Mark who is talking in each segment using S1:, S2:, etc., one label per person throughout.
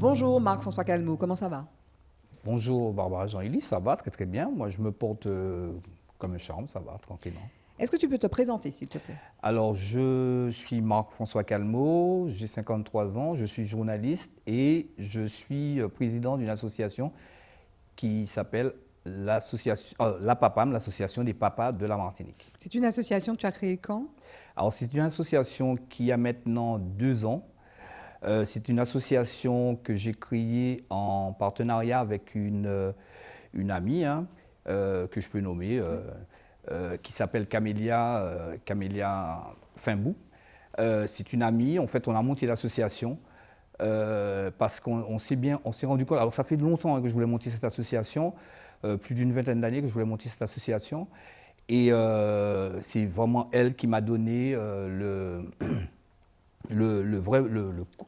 S1: Bonjour Marc-François Calmeau, comment ça va?
S2: Bonjour Barbara Jean-Élie, ça va très très bien. Moi je me porte comme un charme, ça va tranquillement.
S1: Est-ce que tu peux te présenter s'il te plaît?
S2: Alors je suis Marc-François Calmeau, j'ai 53 ans, je suis journaliste et je suis président d'une association qui s'appelle l'APAPAM, l'Association des papas de la Martinique.
S1: C'est une association que tu as créée quand?
S2: Alors c'est une association qui a maintenant 2 ans. C'est une association que j'ai créée en partenariat avec une amie que je peux nommer, qui s'appelle Camélia Finbou. C'est une amie, en fait on a monté l'association parce qu'on s'est rendu compte, alors ça fait longtemps que je voulais monter cette association, plus d'une vingtaine d'années que je voulais monter cette association, et c'est vraiment elle qui m'a donné
S1: La
S2: le ballon,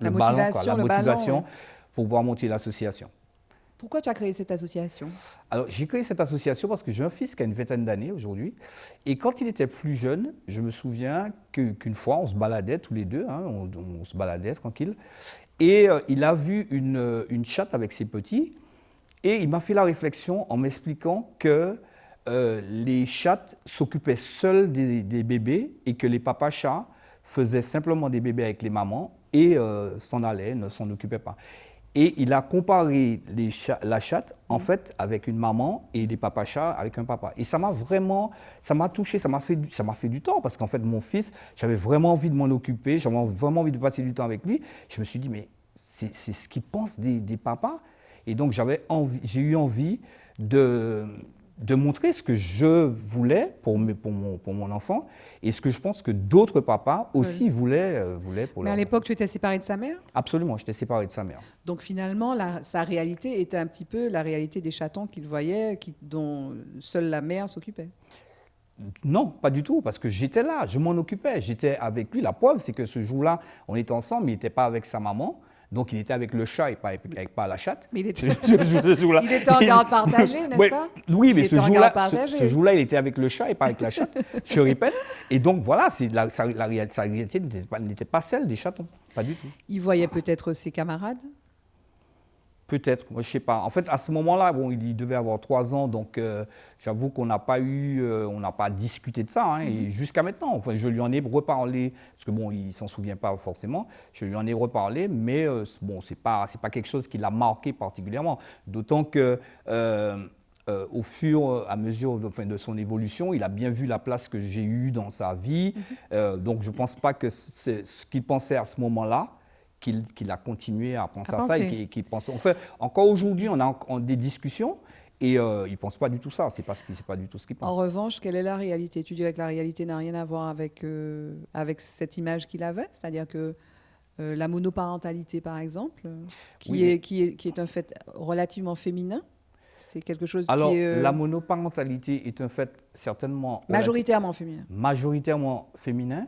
S1: motivation,
S2: la
S1: le ballon,
S2: motivation
S1: ouais.
S2: pour pouvoir monter l'association.
S1: Pourquoi tu as créé cette association?
S2: Alors, j'ai créé cette association parce que j'ai un fils qui a une vingtaine d'années aujourd'hui. Et quand il était plus jeune, je me souviens qu'une fois, on se baladait tous les deux, on se baladait tranquille. Et il a vu une chatte avec ses petits. Et il m'a fait la réflexion en m'expliquant que les chattes s'occupaient seules des bébés et que les papas chats faisaient simplement des bébés avec les mamans et s'en allaient, ne s'en occupaient pas. Et il a comparé la chatte, en fait, avec une maman et les papas chats avec un papa. Et ça m'a touché, ça m'a fait du temps, parce qu'en fait, mon fils, j'avais vraiment envie de m'en occuper, j'avais vraiment envie de passer du temps avec lui. Je me suis dit, mais c'est ce qu'ils pensent des papas. Et donc, j'ai eu envie de montrer ce que je voulais pour mon enfant et ce que je pense que d'autres papas aussi voulaient pour
S1: Mais à
S2: leur enfant.
S1: l'époque, tu étais séparé de sa mère?
S2: Absolument, j'étais séparé de sa mère.
S1: Donc finalement, sa réalité était un petit peu la réalité des chatons qu'il voyait, dont seule la mère s'occupait.
S2: Non, pas du tout, parce que j'étais là, je m'en occupais, j'étais avec lui. La preuve, c'est que ce jour-là, on était ensemble, il n'était pas avec sa maman, donc il était avec le chat et pas la chatte.
S1: Mais il était,
S2: Ce jour-là.
S1: il était en garde partagée, n'est-ce
S2: Ouais,
S1: pas?
S2: oui, mais
S1: Il
S2: ce
S1: était en garde
S2: jour-là,
S1: partagée.
S2: il était avec le chat et pas avec la chatte, je répète. Et donc voilà, sa réalité n'était pas celle des chatons, pas du tout.
S1: Il voyait peut-être ses camarades.
S2: Peut-être, moi je sais pas. En fait, à ce moment-là, bon, il devait avoir 3 ans, donc j'avoue qu'on n'a pas on n'a pas discuté de ça. Et jusqu'à maintenant, enfin, je lui en ai reparlé, parce que bon, il s'en souvient pas forcément. Je lui en ai reparlé, mais bon, c'est pas quelque chose qui l'a marqué particulièrement. D'autant que au fur et à mesure de son évolution, il a bien vu la place que j'ai eue dans sa vie. Donc je pense pas que c'est ce qu'il pensait à ce moment-là qu'il a continué à penser à ça et qu'il pense. En fait, encore aujourd'hui, on a des discussions et il ne pense pas du tout ça. C'est pas du tout ce qu'il pense.
S1: En revanche, quelle est la réalité? Tu dirais que la réalité n'a rien à voir avec, avec cette image qu'il avait, c'est-à-dire que la monoparentalité, par exemple, qui est un fait relativement féminin, c'est quelque chose
S2: Alors,
S1: qui est
S2: la monoparentalité est un fait certainement
S1: majoritairement féminin.
S2: Majoritairement féminin.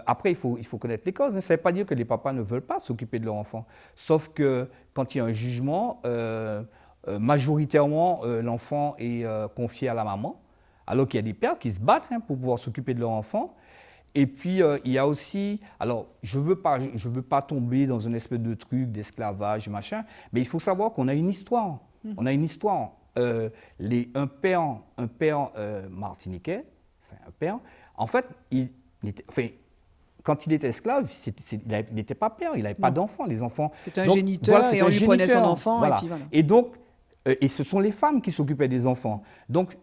S2: Après, il faut connaître les causes. Ça ne veut pas dire que les papas ne veulent pas s'occuper de leur enfant. Sauf que quand il y a un jugement, majoritairement, l'enfant est confié à la maman, alors qu'il y a des pères qui se battent pour pouvoir s'occuper de leur enfant. Et puis, il y a aussi, alors je veux pas tomber dans une espèce de truc d'esclavage, machin, mais il faut savoir qu'on a une histoire. On a une histoire. Un père martiniquais, enfin un père, en fait, quand il était esclave, il n'était pas père, il n'avait pas d'enfant. Les enfants.
S1: C'est un géniteur, voilà, et on lui prenait son enfant.
S2: Voilà.
S1: Et puis voilà.
S2: Et donc, et ce sont les femmes qui s'occupaient des enfants. Donc,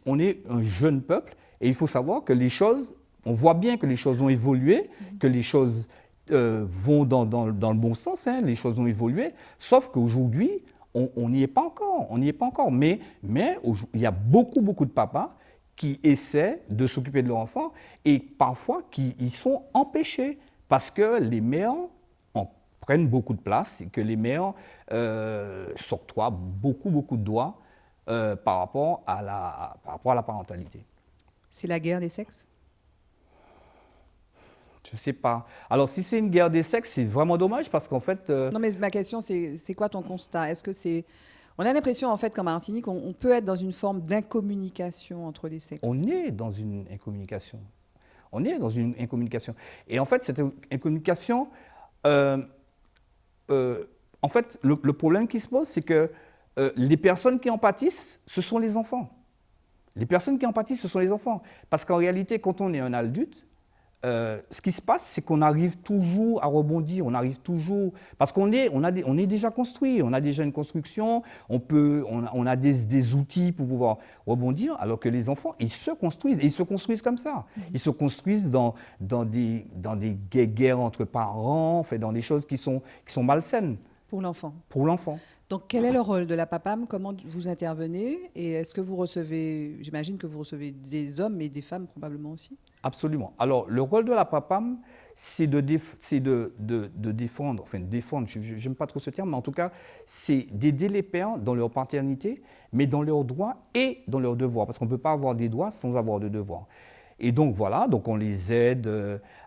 S2: on est un jeune peuple et il faut savoir que les choses, on voit bien que les choses ont évolué, que les choses vont dans le bon sens, les choses ont évolué, sauf qu'aujourd'hui, on n'y est pas encore. On n'y est pas encore. Mais il y a beaucoup de papas qui essaient de s'occuper de leur enfant et parfois qui y sont empêchés parce que les mères en prennent beaucoup de place et que les mères s'octroient beaucoup de droits par rapport à la parentalité.
S1: C'est la guerre des sexes?
S2: Je ne sais pas. Alors, si c'est une guerre des sexes, c'est vraiment dommage parce qu'en fait...
S1: Non, mais ma question, c'est quoi ton constat? Est-ce que c'est... On a l'impression, en fait, qu'en Martinique, on peut être dans une forme d'incommunication entre les sexes.
S2: On est dans une incommunication. On est dans une incommunication. Et en fait, cette incommunication, en fait, le problème qui se pose, c'est que les personnes qui en pâtissent, ce sont les enfants. Les personnes qui en pâtissent, ce sont les enfants. Parce qu'en réalité, quand on est un adulte, ce qui se passe, c'est qu'on arrive toujours à rebondir, on arrive toujours, parce qu'on est, on est déjà construit, on a déjà une construction, on a des outils pour pouvoir rebondir, alors que les enfants, ils se construisent, et ils se construisent comme ça. Ils se construisent dans des guerres entre parents, fait, dans des choses qui sont malsaines.
S1: Pour l'enfant.
S2: Pour l'enfant.
S1: Donc, quel est le rôle de la PAPAM? Comment vous intervenez? Et est-ce que vous recevez, j'imagine que vous recevez des hommes et des femmes probablement aussi?
S2: Absolument. Alors, le rôle de la PAPAM, c'est de défendre, je n'aime pas trop ce terme, mais en tout cas, c'est d'aider les pères dans leur paternité, mais dans leurs droits et dans leurs devoirs, parce qu'on ne peut pas avoir des droits sans avoir de devoirs. Et donc voilà, donc on les aide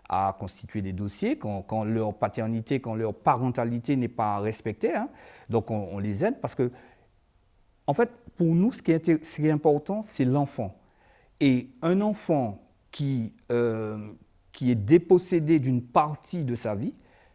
S2: à constituer des dossiers quand leur paternité, quand leur parentalité n'est pas respectée. Hein. Donc on les aide parce que, en fait, pour nous, ce qui est important, c'est l'enfant. Et un enfant qui est dépossédé d'une partie de sa vie,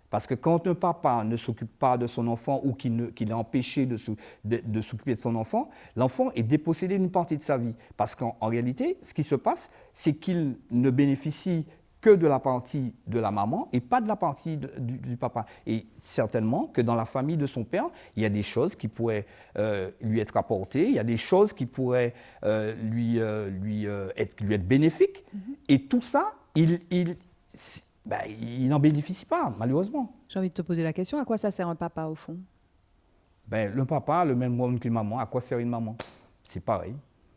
S2: parce que quand un papa ne s'occupe pas de son enfant ou qu'il est empêché de s'occuper de son enfant, l'enfant est dépossédé d'une partie de sa vie. Parce qu'en réalité, ce qui se passe, c'est qu'il ne bénéficie que de la partie de la maman et pas de la partie du papa. Et certainement que dans la famille de son père, il y a des choses qui pourraient lui être apportées, il y a des choses qui pourraient lui être bénéfiques. Mm-hmm. Et tout ça, il n'en bénéficie pas, malheureusement.
S1: J'ai envie de te poser la question, à quoi ça sert un papa au fond?
S2: Le papa a le même rôle qu'une maman. À quoi sert une maman? C'est pareil.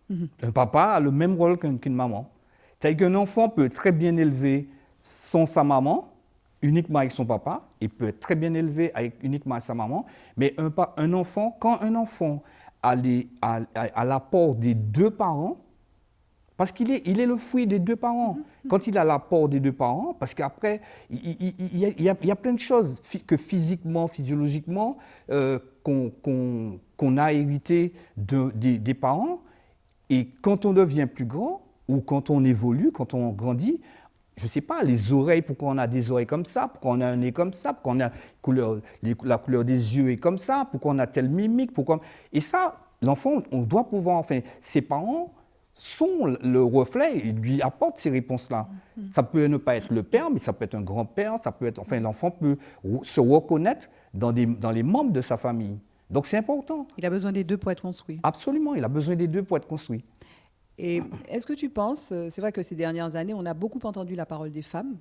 S2: Mm-hmm. Un papa a le même rôle qu'une maman. C'est-à-dire qu'un enfant peut être très bien élevé sans sa maman, uniquement avec son papa, et peut être très bien élevé uniquement avec sa maman, mais quand un enfant a l'apport des deux parents, parce qu'il est le fruit des deux parents. Quand il a l'apport des deux parents, parce qu'après, il y a plein de choses que physiquement, physiologiquement, qu'on a hérité des parents. Et quand on devient plus grand, ou quand on évolue, quand on grandit, je ne sais pas, les oreilles, pourquoi on a des oreilles comme ça, pourquoi on a un nez comme ça, pourquoi on a la couleur des yeux est comme ça, pourquoi on a telle mimique, pourquoi... Et ça, l'enfant, on doit pouvoir, enfin, ses parents sont le reflet, ils lui apportent ces réponses-là. Ça peut ne pas être le père, mais ça peut être un grand-père, ça peut être, enfin, l'enfant peut se reconnaître dans les membres de sa famille. Donc c'est important.
S1: Il a besoin des deux pour être construit.
S2: Absolument, il a besoin des deux pour être construit.
S1: Et est-ce que tu penses, c'est vrai que ces dernières années, on a beaucoup entendu la parole des femmes,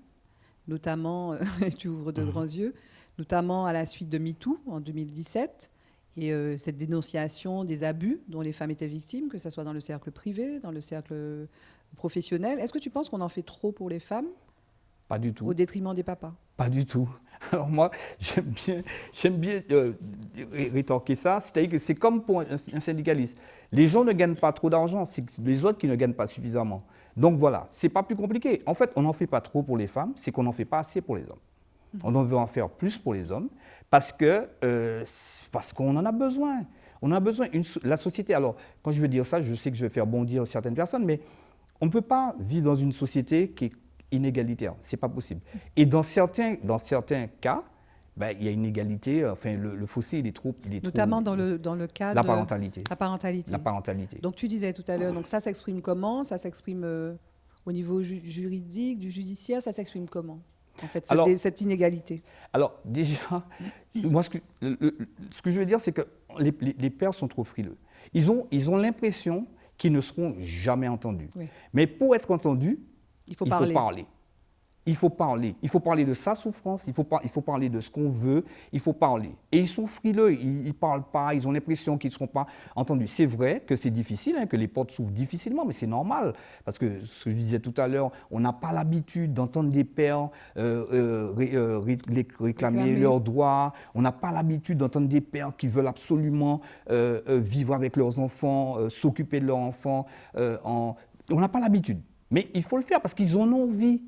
S1: notamment, tu ouvres de grands yeux, notamment à la suite de MeToo en 2017, et cette dénonciation des abus dont les femmes étaient victimes, que ce soit dans le cercle privé, dans le cercle professionnel. Est-ce que tu penses qu'on en fait trop pour les femmes?
S2: Pas du tout.
S1: Au détriment des papas?
S2: Pas du tout. Alors moi, j'aime bien rétorquer ça, c'est-à-dire que c'est comme pour un syndicaliste. Les gens ne gagnent pas trop d'argent, c'est les autres qui ne gagnent pas suffisamment. Donc voilà, c'est pas plus compliqué. En fait, on n'en fait pas trop pour les femmes, c'est qu'on n'en fait pas assez pour les hommes. On veut en faire plus pour les hommes parce qu'on en a besoin. On a besoin. La société, alors, quand je veux dire ça, je sais que je vais faire bondir certaines personnes, mais on ne peut pas vivre dans une société qui est inégalitaire. Ce n'est pas possible. Et dans certains cas, il y a une égalité, enfin, le fossé, il est trop...
S1: Notamment dans le cas
S2: de la parentalité.
S1: La parentalité.
S2: La parentalité.
S1: Donc, tu disais tout à l'heure, donc ça s'exprime comment? Ça s'exprime au niveau juridique, du judiciaire, ça s'exprime comment? En fait, cette inégalité.
S2: Alors, déjà, moi, ce que je veux dire, c'est que les pères sont trop frileux. Ils ont l'impression qu'ils ne seront jamais entendus. Oui. Mais pour être entendus, il faut parler. Il faut parler. Il faut parler de sa souffrance, il faut parler de ce qu'on veut, il faut parler. Et ils sont frileux, ils ne parlent pas, ils ont l'impression qu'ils ne seront pas entendus. C'est vrai que c'est difficile, que les portes s'ouvrent difficilement, mais c'est normal. Parce que, ce que je disais tout à l'heure, on n'a pas l'habitude d'entendre des pères réclamer leurs droits. On n'a pas l'habitude d'entendre des pères qui veulent absolument vivre avec leurs enfants, s'occuper de leurs enfants. On n'a pas l'habitude. Mais il faut le faire parce qu'ils en ont envie.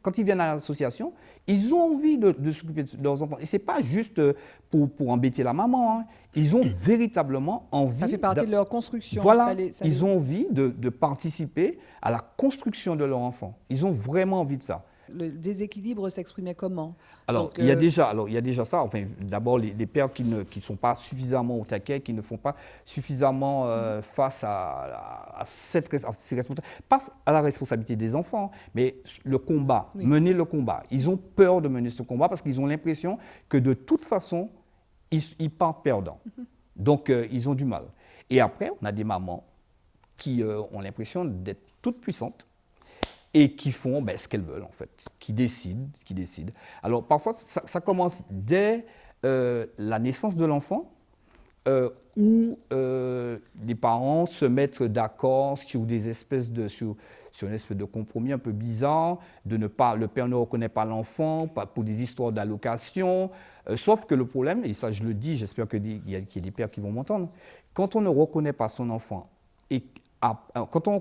S2: Quand ils viennent à l'association, ils ont envie de s'occuper de leurs enfants. Et ce n'est pas juste pour embêter la maman. Hein. Ils ont véritablement envie...
S1: Ça fait partie de leur construction.
S2: Voilà, ils ont envie de participer à la construction de leur enfant. Ils ont vraiment envie de ça.
S1: le déséquilibre s'exprimait comment?
S2: Alors,
S1: Donc,
S2: il y a déjà ça. Enfin, d'abord, les pères qui ne sont pas suffisamment au taquet, qui ne font pas suffisamment face à ces responsabilités. Pas à la responsabilité des enfants, mais le combat,
S1: Oui.
S2: mener le combat. Ils ont peur de mener ce combat parce qu'ils ont l'impression que de toute façon, ils partent perdants. Donc, ils ont du mal. Et après, on a des mamans qui ont l'impression d'être toutes puissantes et qui font ce qu'elles veulent, en fait, qui décident. Alors, parfois, ça commence dès la naissance de l'enfant, où les parents se mettent d'accord sur des espèces sur une espèce de compromis un peu bizarre, le père ne reconnaît pas l'enfant pour des histoires d'allocation, sauf que le problème, et ça je le dis, j'espère qu'il y a des pères qui vont m'entendre, quand on ne reconnaît pas son enfant, et quand on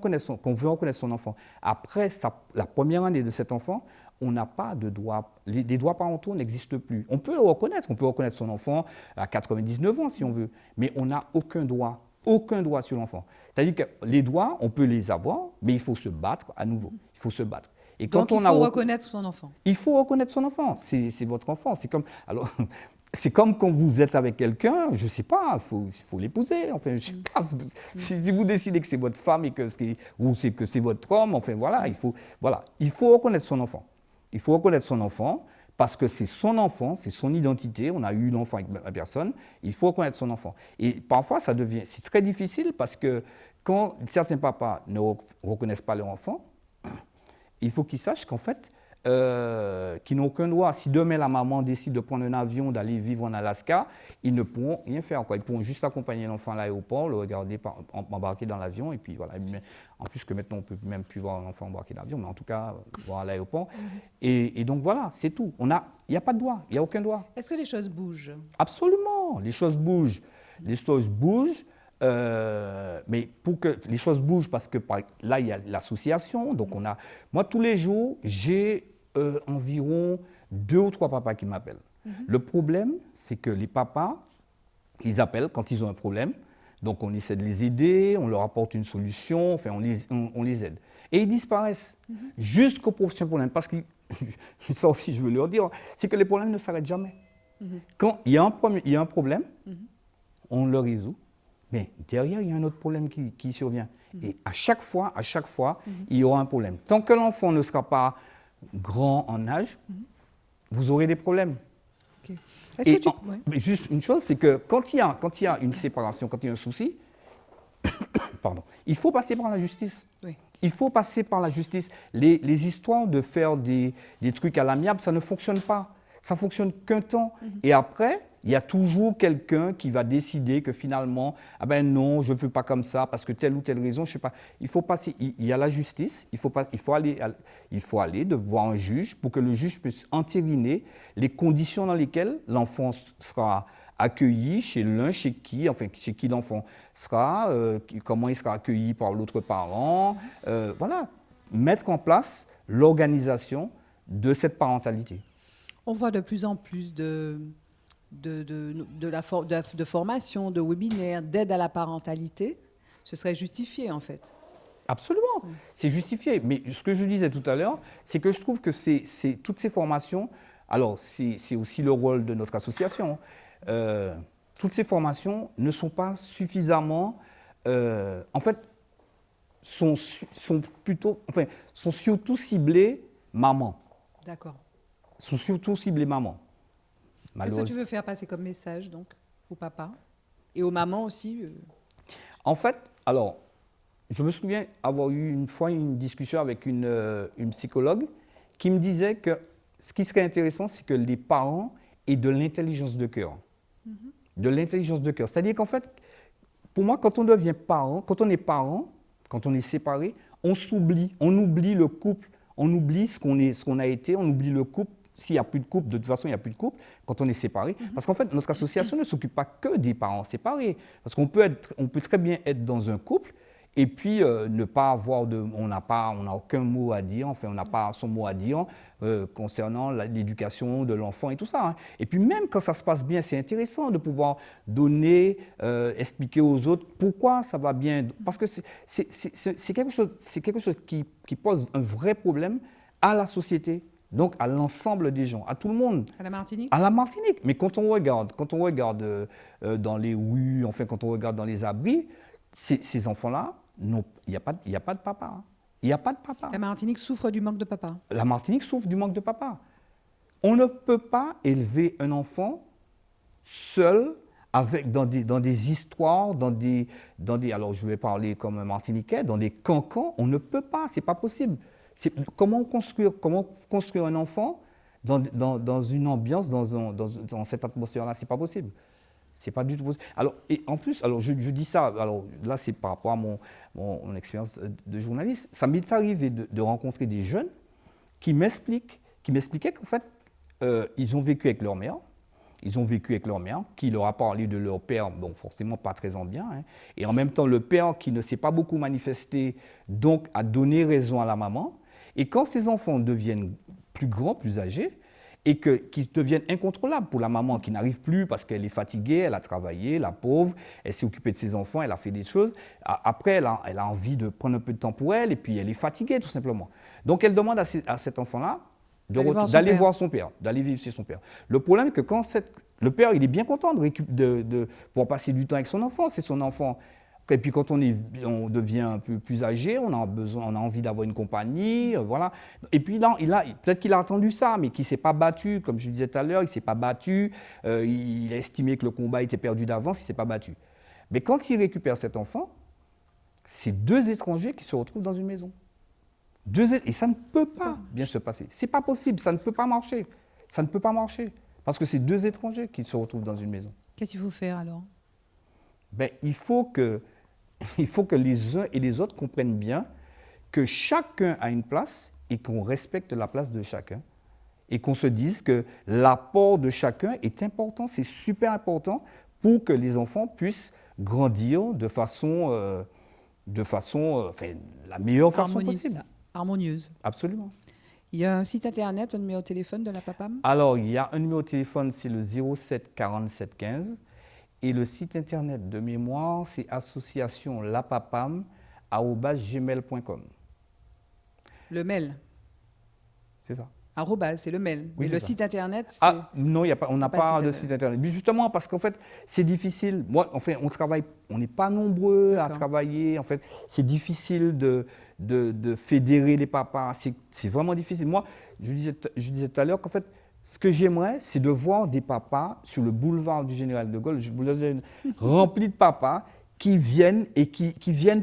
S2: veut reconnaître son enfant, après la première année de cet enfant, on n'a pas de droits. Les droits parentaux n'existent plus. On peut le reconnaître. On peut reconnaître son enfant à 99 ans si on veut, mais on n'a aucun droit sur l'enfant. C'est-à-dire que les droits, on peut les avoir, mais il faut se battre à nouveau. Il faut se battre. Et
S1: donc, il faut reconnaître son enfant.
S2: Il faut reconnaître son enfant. C'est votre enfant. C'est comme quand vous êtes avec quelqu'un, je ne sais pas, il faut l'épouser. Enfin, je sais pas. Si vous décidez que c'est votre femme ou que c'est votre homme, enfin voilà, il faut reconnaître son enfant. Il faut reconnaître son enfant parce que c'est son enfant, c'est son identité. On a eu l'enfant avec la personne. Il faut reconnaître son enfant. Et parfois, c'est très difficile parce que quand certains papas ne reconnaissent pas leur enfant, il faut qu'ils sachent qu'en fait, qu'ils n'ont aucun droit. Si demain la maman décide de prendre un avion, d'aller vivre en Alaska, ils ne pourront rien faire. Ils pourront juste accompagner l'enfant à l'aéroport, le regarder embarquer dans l'avion, et puis voilà. En plus que maintenant on ne peut même plus voir l'enfant embarquer dans l'avion, mais en tout cas voir à l'aéroport. Et donc voilà, c'est tout. Il n'y a pas de droit, il n'y a aucun droit.
S1: Est-ce que les choses bougent?
S2: Absolument, les choses bougent. Les choses bougent. Mais pour que les choses bougent, parce que là, il y a l'association. Donc, moi, tous les jours, j'ai environ 2 ou 3 papas qui m'appellent. Le problème, c'est que les papas, ils appellent quand ils ont un problème. Donc, on essaie de les aider, on leur apporte une solution, enfin, on les aide. Et ils disparaissent jusqu'au prochain problème. Parce que, ça aussi, je veux leur dire, c'est que les problèmes ne s'arrêtent jamais. Quand il y a un problème, on le résout. Mais derrière, il y a un autre problème qui survient. Et à chaque fois, il y aura un problème. Tant que l'enfant ne sera pas grand en âge, vous aurez des problèmes.
S1: Okay.
S2: Mais juste une chose, c'est que quand il y a une séparation, quand il y a un souci, pardon, il faut passer par la justice.
S1: Oui.
S2: Il faut passer par la justice. Les histoires de faire des trucs à l'amiable, ça ne fonctionne pas. Ça ne fonctionne qu'un temps. Et après, il y a toujours quelqu'un qui va décider que finalement, ah ben non, je ne veux pas comme ça, parce que telle ou telle raison, je ne sais pas. Il faut passer, il y a la justice, il faut aller devant un juge pour que le juge puisse entériner les conditions dans lesquelles l'enfant sera accueilli chez l'un, chez qui l'enfant sera, comment il sera accueilli par l'autre parent. Voilà, mettre en place l'organisation de cette parentalité.
S1: On voit de plus en plus de formation, de webinaires, d'aide à la parentalité. Ce serait justifié, en fait.
S2: Absolument, c'est justifié. Mais ce que je disais tout à l'heure, c'est que je trouve que toutes ces formations, alors c'est aussi le rôle de notre association, toutes ces formations ne sont pas suffisamment, en fait, sont surtout ciblées maman.
S1: D'accord.
S2: Sont surtout ciblées maman.
S1: Qu'est-ce que tu veux faire passer comme message, donc, au papa et aux mamans aussi
S2: En fait, alors, je me souviens avoir eu une fois une discussion avec une psychologue qui me disait que ce qui serait intéressant, c'est que les parents aient de l'intelligence de cœur. De l'intelligence de cœur. C'est-à-dire qu'en fait, pour moi, quand on devient parent, quand on est séparé, on s'oublie, on oublie le couple, on oublie ce qu'on a été, on oublie le couple. S'il n'y a plus de couple, de toute façon, il n'y a plus de couple quand on est séparé. Parce qu'en fait, notre association ne s'occupe pas que des parents séparés. Parce qu'on peut très bien être dans un couple et puis ne pas avoir on n'a aucun mot à dire, enfin, on n'a pas son mot à dire concernant l'éducation de l'enfant et tout ça. Et puis même quand ça se passe bien, c'est intéressant de pouvoir donner, expliquer aux autres pourquoi ça va bien. Parce que c'est quelque chose qui pose un vrai problème à la société Donc à l'ensemble des gens, à tout le monde.
S1: À la Martinique?
S2: À la Martinique. Mais quand on regarde dans les rues, enfin quand on regarde dans les abris, ces enfants-là, il n'y a pas de papa. Hein. Il n'y a pas de papa.
S1: La Martinique souffre du manque de papa.
S2: La Martinique souffre du manque de papa. On ne peut pas élever un enfant seul, dans des histoires, alors je vais parler comme un Martiniquais, dans des cancans. On ne peut pas, c'est pas possible. Comment construire un enfant dans une ambiance, dans cette atmosphère-là? C'est pas possible. C'est pas du tout possible. Alors, et en plus, alors je dis ça, alors là c'est par rapport à mon expérience de journaliste. Ça m'est arrivé de rencontrer des jeunes qui m'expliquaient qu'en fait, ils ont vécu avec leur mère. Ils ont vécu avec leur mère, qui leur a parlé de leur père, bon, forcément pas très en bien. Hein. Et en même temps, le père qui ne s'est pas beaucoup manifesté, donc a donné raison à la maman. Et quand ces enfants deviennent plus grands, plus âgés, et qu'ils deviennent incontrôlables pour la maman qui n'arrive plus parce qu'elle est fatiguée, elle a travaillé, la pauvre, elle s'est occupée de ses enfants, elle a fait des choses. Après, elle a envie de prendre un peu de temps pour elle, et puis elle est fatiguée tout simplement. Donc elle demande à cet enfant-là d'aller voir son père, d'aller vivre chez son père. Le problème est que quand le père, il est bien content de pouvoir passer du temps avec son enfant, c'est son enfant. Et puis quand on devient un peu plus âgé, on a envie d'avoir une compagnie, voilà. Et puis là, peut-être qu'il a entendu ça, mais qu'il ne s'est pas battu, comme je disais tout à l'heure, il ne s'est pas battu, il a estimé que le combat était perdu d'avance, il ne s'est pas battu. Mais quand il récupère cet enfant, c'est deux étrangers qui se retrouvent dans une maison. Et ça ne peut pas bien se passer. Ce n'est pas possible, ça ne peut pas marcher. Ça ne peut pas marcher. Parce que c'est deux étrangers qui se retrouvent dans une maison.
S1: Qu'est-ce qu'il faut faire alors?
S2: Il faut que les uns et les autres comprennent bien que chacun a une place et qu'on respecte la place de chacun. Et qu'on se dise que l'apport de chacun est important, c'est super important pour que les enfants puissent grandir de façon la meilleure façon possible.
S1: Harmonieuse.
S2: Absolument.
S1: Il y a un site internet, un numéro de téléphone de la PAPAM?
S2: Alors, il y a un numéro de téléphone, c'est le 07 47 15. Et le site internet de mémoire, c'est associationlapapam@gmail.com.
S1: Le mail?
S2: C'est ça.
S1: Arrobase, c'est le mail.
S2: Oui,
S1: mais le site internet, c'est...
S2: Ah non, on n'a pas de site internet. Mais justement, parce qu'en fait, c'est difficile. Moi, enfin, on n'est pas nombreux à travailler. En fait, c'est difficile de fédérer les papas. C'est vraiment difficile. Moi, je disais tout à l'heure qu'en fait, ce que j'aimerais, c'est de voir des papas sur le boulevard du Général de Gaulle, remplis de papas qui viennent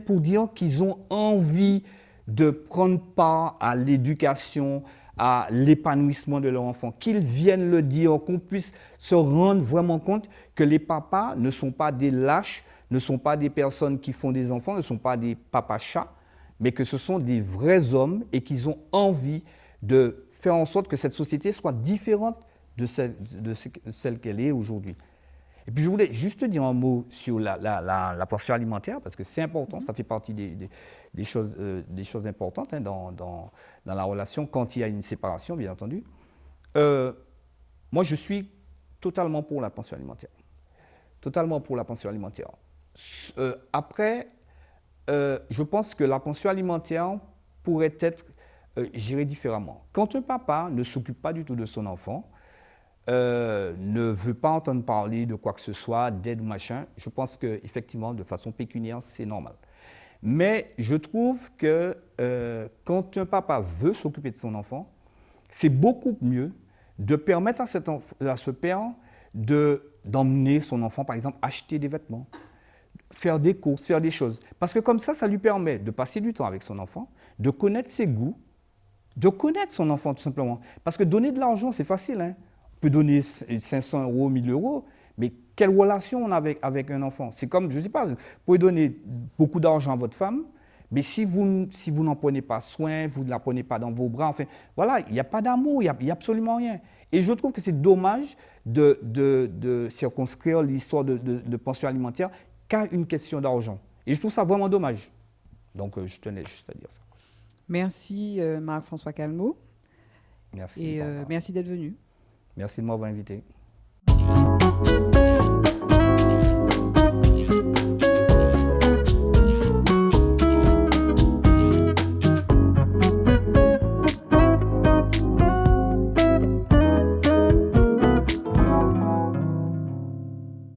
S2: pour dire qu'ils ont envie de prendre part à l'éducation, à l'épanouissement de leur enfant, qu'ils viennent le dire, qu'on puisse se rendre vraiment compte que les papas ne sont pas des lâches, ne sont pas des personnes qui font des enfants, ne sont pas des papas chats, mais que ce sont des vrais hommes et qu'ils ont envie de faire en sorte que cette société soit différente de celle qu'elle est aujourd'hui. Et puis je voulais juste dire un mot sur la pension alimentaire, parce que c'est important, ça fait partie des choses importantes hein, dans la relation, quand il y a une séparation, bien entendu. Moi, je suis totalement pour la pension alimentaire. Totalement pour la pension alimentaire. Après, je pense que la pension alimentaire pourrait être gérée différemment. Quand un papa ne s'occupe pas du tout de son enfant, ne veut pas entendre parler de quoi que ce soit, d'aide ou machin, je pense qu'effectivement, de façon pécuniaire, c'est normal. Mais je trouve que quand un papa veut s'occuper de son enfant, c'est beaucoup mieux de permettre à ce père d'emmener son enfant, par exemple, acheter des vêtements, faire des courses, faire des choses. Parce que comme ça lui permet de passer du temps avec son enfant, de connaître ses goûts, de connaître son enfant tout simplement. Parce que donner de l'argent, c'est facile, hein. On peut donner 500 €, 1000 €, mais quelle relation on a avec un enfant? C'est comme, je ne sais pas, vous pouvez donner beaucoup d'argent à votre femme, mais si vous n'en prenez pas soin, vous ne la prenez pas dans vos bras, enfin, voilà, il n'y a pas d'amour, il n'y a absolument rien. Et je trouve que c'est dommage de circonscrire l'histoire de pension alimentaire qu'à une question d'argent. Et je trouve ça vraiment dommage. Donc, je tenais juste à dire ça.
S1: Merci Marc-François Calmeau.
S2: Merci.
S1: Et merci d'être venu.
S2: Merci de m'avoir invité.